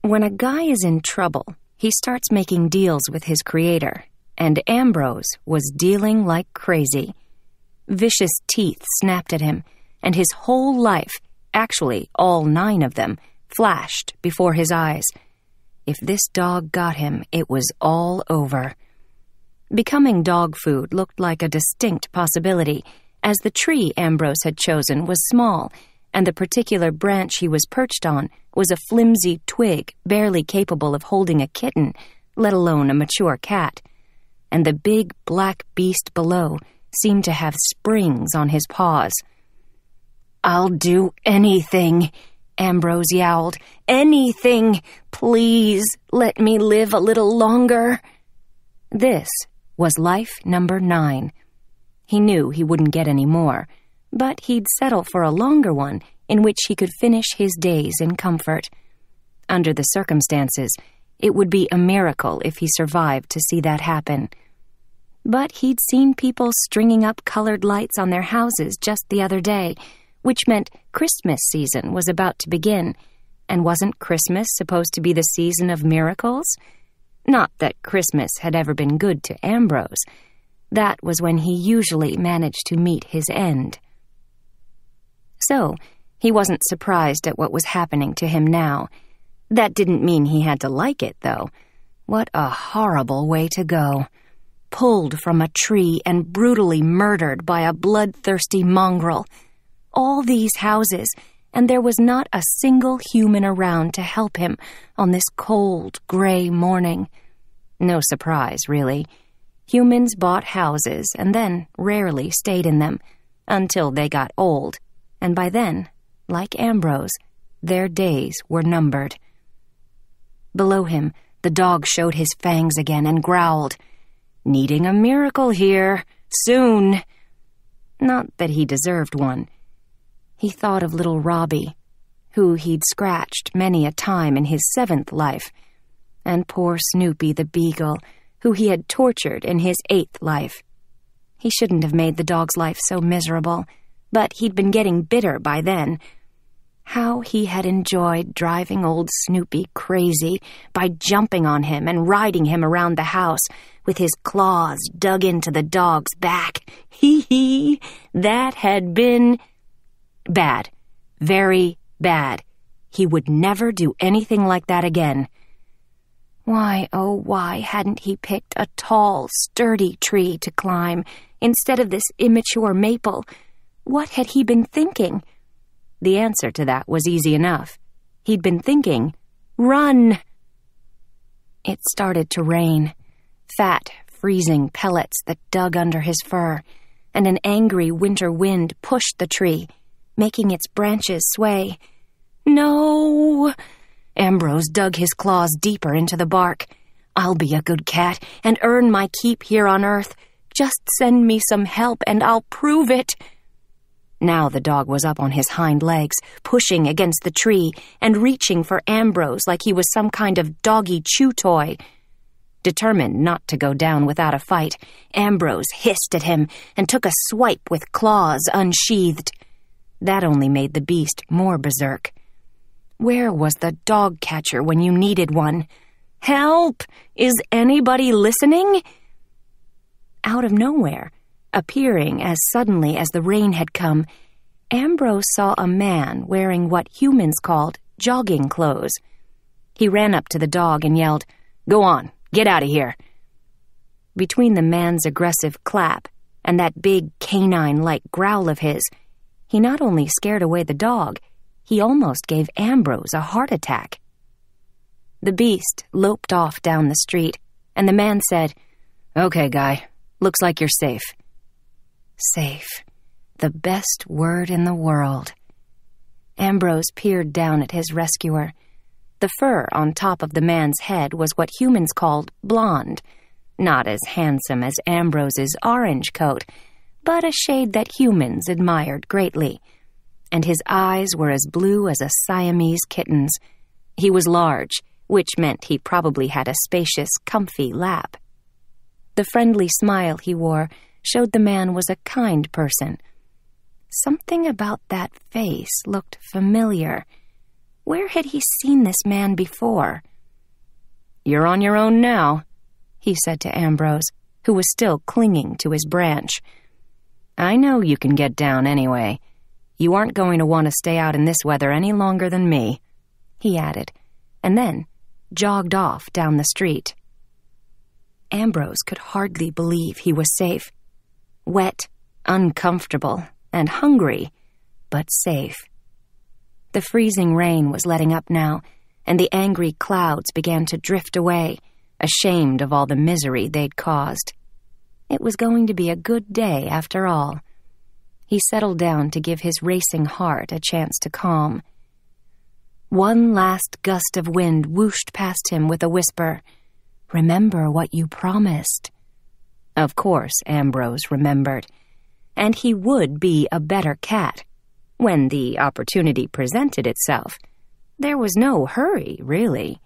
When a guy is in trouble, he starts making deals with his Creator, and Ambrose was dealing like crazy. Vicious teeth snapped at him, and his whole life, actually all 9 of them, flashed before his eyes. If this dog got him, it was all over. Becoming dog food looked like a distinct possibility, as the tree Ambrose had chosen was small, and the particular branch he was perched on was a flimsy twig barely capable of holding a kitten, let alone a mature cat. And the big black beast below seemed to have springs on his paws. "I'll do anything," Ambrose yowled. "Anything! Please, let me live a little longer." This was life number 9. He knew he wouldn't get any more, but he'd settle for a longer one in which he could finish his days in comfort. Under the circumstances, it would be a miracle if he survived to see that happen. But he'd seen people stringing up colored lights on their houses just the other day, which meant Christmas season was about to begin. And wasn't Christmas supposed to be the season of miracles? Not that Christmas had ever been good to Ambrose. That was when he usually managed to meet his end. So, he wasn't surprised at what was happening to him now. That didn't mean he had to like it, though. What a horrible way to go. Pulled from a tree and brutally murdered by a bloodthirsty mongrel. All these houses, and there was not a single human around to help him on this cold, gray morning. No surprise, really. Humans bought houses and then rarely stayed in them until they got old, and by then, like Ambrose, their days were numbered. Below him, the dog showed his fangs again and growled, "Needing a miracle here, soon." Not that he deserved one. He thought of little Robbie, who he'd scratched many a time in his 7th life, and poor Snoopy the beagle, who he had tortured in his 8th life. He shouldn't have made the dog's life so miserable, but he'd been getting bitter by then. How he had enjoyed driving old Snoopy crazy by jumping on him and riding him around the house with his claws dug into the dog's back. Hee, that had been bad. Very bad. He would never do anything like that again. Why, oh, why hadn't he picked a tall, sturdy tree to climb instead of this immature maple? What had he been thinking? The answer to that was easy enough. He'd been thinking, run! It started to rain. Fat, freezing pellets that dug under his fur, and an angry winter wind pushed the tree, making its branches sway. No! Ambrose dug his claws deeper into the bark. "I'll be a good cat and earn my keep here on Earth. Just send me some help and I'll prove it." Now the dog was up on his hind legs, pushing against the tree and reaching for Ambrose like he was some kind of doggy chew toy. Determined not to go down without a fight, Ambrose hissed at him and took a swipe with claws unsheathed. That only made the beast more berserk. Where was the dog catcher when you needed one? Help! Is anybody listening? Out of nowhere, appearing as suddenly as the rain had come, Ambrose saw a man wearing what humans called jogging clothes. He ran up to the dog and yelled, "Go on, get out of here." Between the man's aggressive clap and that big canine-like growl of his, he not only scared away the dog, he almost gave Ambrose a heart attack. The beast loped off down the street, and the man said, "Okay, guy, looks like you're safe." Safe. The best word in the world. Ambrose peered down at his rescuer. The fur on top of the man's head was what humans called blonde, not as handsome as Ambrose's orange coat, but a shade that humans admired greatly. And his eyes were as blue as a Siamese kitten's. He was large, which meant he probably had a spacious, comfy lap. The friendly smile he wore showed the man was a kind person. Something about that face looked familiar. Where had he seen this man before? "You're on your own now," he said to Ambrose, who was still clinging to his branch. "I know you can get down anyway. You aren't going to want to stay out in this weather any longer than me," he added, and then jogged off down the street. Ambrose could hardly believe he was safe. Wet, uncomfortable, and hungry, but safe. The freezing rain was letting up now, and the angry clouds began to drift away, ashamed of all the misery they'd caused. It was going to be a good day after all. He settled down to give his racing heart a chance to calm. One last gust of wind whooshed past him with a whisper, "Remember what you promised." Of course, Ambrose remembered, and he would be a better cat when the opportunity presented itself. There was no hurry, really.